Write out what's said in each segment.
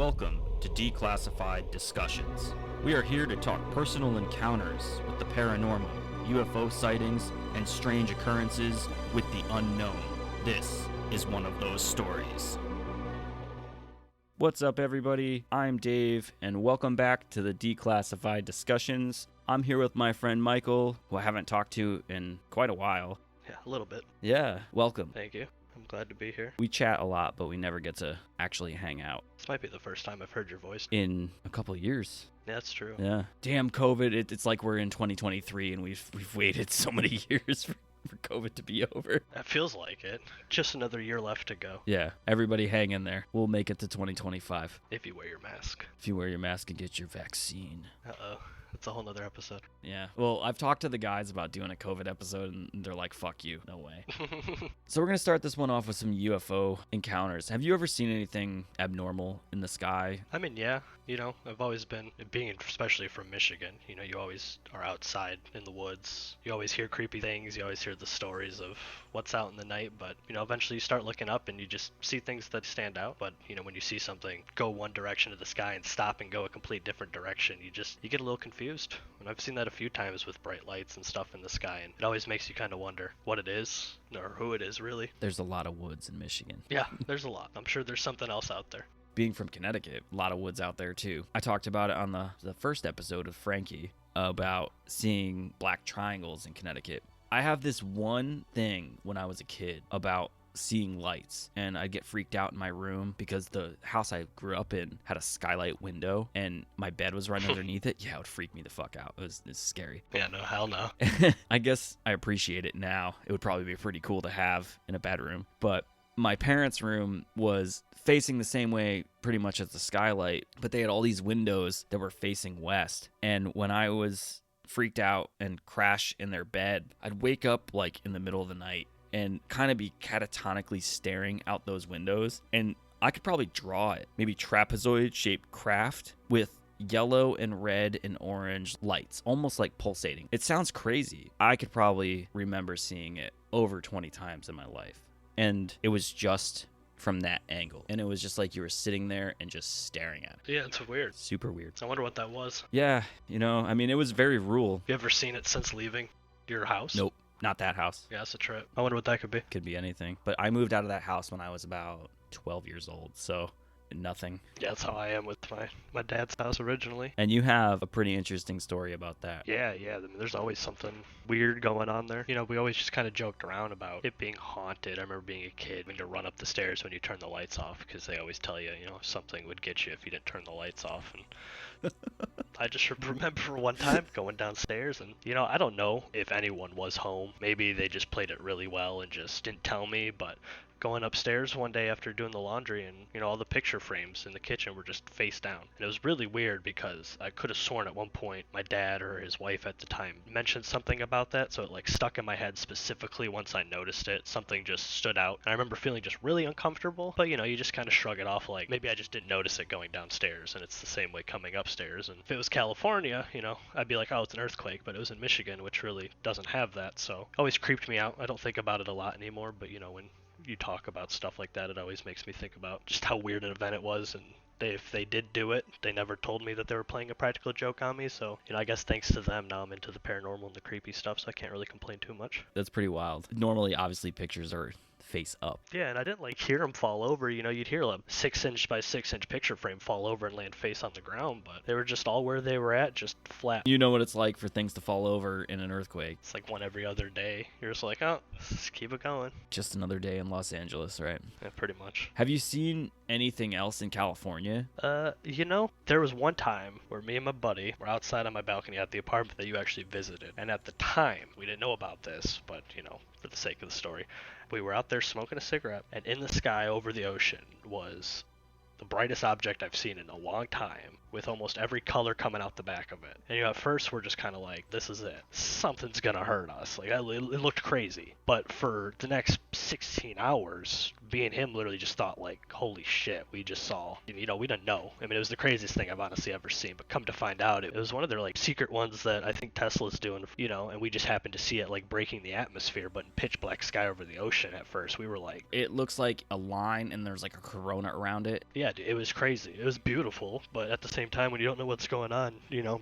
Welcome to Declassified Discussions. We are here to talk personal encounters with the paranormal, UFO sightings, and strange occurrences with the unknown. This is one of those stories. What's up, everybody? I'm Dave, and welcome back to the Declassified Discussions. I'm here with my friend Michael, who I haven't talked to in quite a while. Yeah, a little bit. Yeah, welcome. Thank you. I'm glad to be here. We chat a lot, but we never get to actually hang out. This might be the first time I've heard your voice. In a couple of years. Yeah, that's true. Yeah. Damn COVID. It's like we're in 2023 and we've waited so many years for COVID to be over. That feels like it. Just another year left to go. Yeah. Everybody hang in there. We'll make it to 2025. If you wear your mask. If you wear your mask and get your vaccine. Uh-oh. That's a whole nother episode. Yeah. Well, I've talked to the guys about doing a COVID episode, and they're like, fuck you. No way. So we're going to start this one off with some UFO encounters. Have you ever seen anything abnormal in the sky? I mean, yeah. You know, I've always been, being especially from Michigan, you know, you always are outside in the woods. You always hear creepy things. You always hear the stories of what's out in the night. But, you know, eventually you start looking up and you just see things that stand out. But, you know, when you see something go one direction of the sky and stop and go a complete different direction, you get a little confused. And I've seen that a few times with bright lights and stuff in the sky. And it always makes you kind of wonder what it is or who it is, really. There's a lot of woods in Michigan. Yeah, there's a lot. I'm sure there's something else out there. Being from Connecticut, a lot of woods out there too. I talked about it on the first episode of Frankie about seeing black triangles in Connecticut. I have this one thing when I was a kid about seeing lights, and I'd get freaked out in my room because the house I grew up in had a skylight window and my bed was right underneath it. Yeah, it would freak me the fuck out. It was scary. Yeah, no, hell no. I guess I appreciate it now. It would probably be pretty cool to have in a bedroom, but my parents' room was facing the same way pretty much as the skylight, but they had all these windows that were facing west. And when I was freaked out and crash in their bed, I'd wake up like in the middle of the night and kind of be catatonically staring out those windows. And I could probably draw it, maybe trapezoid-shaped craft with yellow and red and orange lights, almost like pulsating. It sounds crazy. I could probably remember seeing it over 20 times in my life. And it was just from that angle. And it was just like you were sitting there and just staring at it. Yeah, it's weird. Super weird. I wonder what that was. Yeah, you know, I mean, it was very rural. You ever seen it since leaving your house? Nope, not that house. Yeah, it's a trip. I wonder what that could be. Could be anything. But I moved out of that house when I was about 12 years old, so nothing. Yeah, that's how I am with my dad's house originally. And you have a pretty interesting story about that. Yeah. I mean, there's always something weird going on there. You know, we always just kind of joked around about it being haunted. I remember being a kid when you run up the stairs when you turn the lights off, because they always tell you, you know, something would get you if you didn't turn the lights off. And I just remember one time going downstairs and, you know, I don't know if anyone was home. Maybe they just played it really well and just didn't tell me, but going upstairs one day after doing the laundry, and, you know, all the picture frames in the kitchen were just face down. And it was really weird because I could have sworn at one point my dad or his wife at the time mentioned something about that, so it like stuck in my head specifically once I noticed it. Something just stood out. And I remember feeling just really uncomfortable, but, you know, you just kind of shrug it off like maybe I just didn't notice it going downstairs, and it's the same way coming upstairs. And if it was California, you know, I'd be like, oh, it's an earthquake, but it was in Michigan, which really doesn't have that, so it always creeped me out. I don't think about it a lot anymore, but, you know, when you talk about stuff like that, it always makes me think about just how weird an event it was. And if they did do it, they never told me that they were playing a practical joke on me. So, you know, I guess thanks to them, now I'm into the paranormal and the creepy stuff, so I can't really complain too much. That's pretty wild. Normally, obviously, pictures are face up. Yeah, and I didn't like hear them fall over. You know, you'd hear a 6-inch by 6-inch picture frame fall over and land face on the ground, but they were just all where they were at, just flat. You know what it's like for things to fall over in an earthquake. It's like one every other day. You're just like, oh, just keep it going. Just another day in Los Angeles, right? Yeah, pretty much. Have you seen anything else in California? You know, there was one time where me and my buddy were outside on my balcony at the apartment that you actually visited. And at the time, we didn't know about this, but, you know, for the sake of the story, we were out there smoking a cigarette, and in the sky over the ocean was the brightest object I've seen in a long time, with almost every color coming out the back of it. And, you know, at first we're just kind of like, this is it. Something's gonna hurt us. Like, it looked crazy. But for the next 16 hours, me and him literally just thought, like, holy shit, we just saw, you know, we didn't know. I mean, it was the craziest thing I've honestly ever seen, but come to find out, it was one of their, like, secret ones that I think Tesla's doing, you know, and we just happened to see it, like, breaking the atmosphere, but in pitch black sky over the ocean at first. We were like... It looks like a line, and there's, like, a corona around it. Yeah, Yeah, dude, it was crazy. It was beautiful, but at the same time, when you don't know what's going on,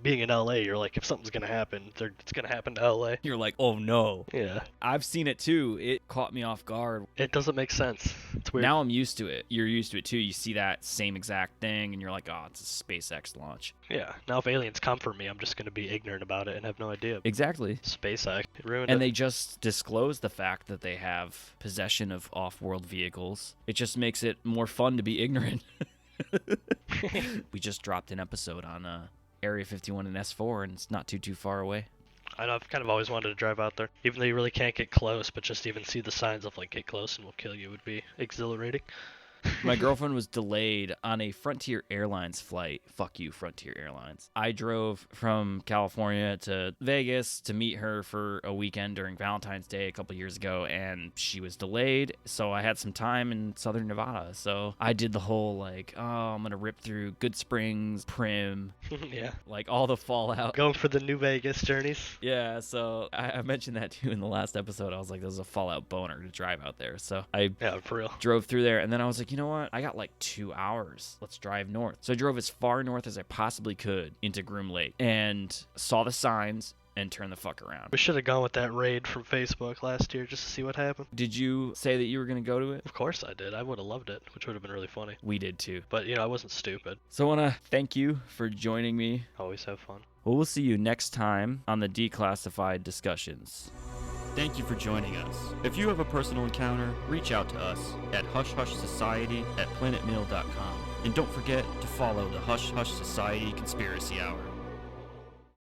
being in LA, you're like, if something's gonna happen, it's gonna happen to LA. You're like, oh no. Yeah. I've seen it too. It caught me off guard. It doesn't make sense. It's weird. Now I'm used to it. You're used to it too. You see that same exact thing and you're like, oh, it's a SpaceX launch. Yeah. Now if aliens come for me, I'm just gonna be ignorant about it and have no idea. Exactly. SpaceX ruined And it. they just disclosed the fact that they have possession of off-world vehicles. It just makes it more fun to be ignorant. We just dropped an episode on Area 51 and S4, and it's not too far away. I know, I've kind of always wanted to drive out there. Even though you really can't get close, but just even see the signs of, like, get close and we'll kill you would be exhilarating. My girlfriend was delayed on a Frontier Airlines flight. Fuck you, Frontier Airlines. I drove from California to Vegas to meet her for a weekend during Valentine's Day a couple years ago, and she was delayed, so I had some time in Southern Nevada. So I did the whole, like, oh, I'm going to rip through Good Springs, Prim, Yeah. like all the fallout. Going for the New Vegas journeys. Yeah, so I mentioned that too in the last episode. I was like, this is a Fallout boner to drive out there. So I Yeah, for real. drove through there, and then I was like, you know what? I got like 2 hours. Let's drive north. So I drove as far north as I possibly could into Groom Lake and saw the signs and turned the fuck around. We should have gone with that raid from Facebook last year just to see what happened. Did you say that you were going to go to it? Of course I did. I would have loved it, which would have been really funny. We did too. But, I wasn't stupid. So I want to thank you for joining me. Always have fun. Well, we'll see you next time on the Declassified Discussions. Thank you for joining us. If you have a personal encounter, reach out to us at hushhushsociety@planetmail.com. And don't forget to follow the Hush Hush Society Conspiracy Hour.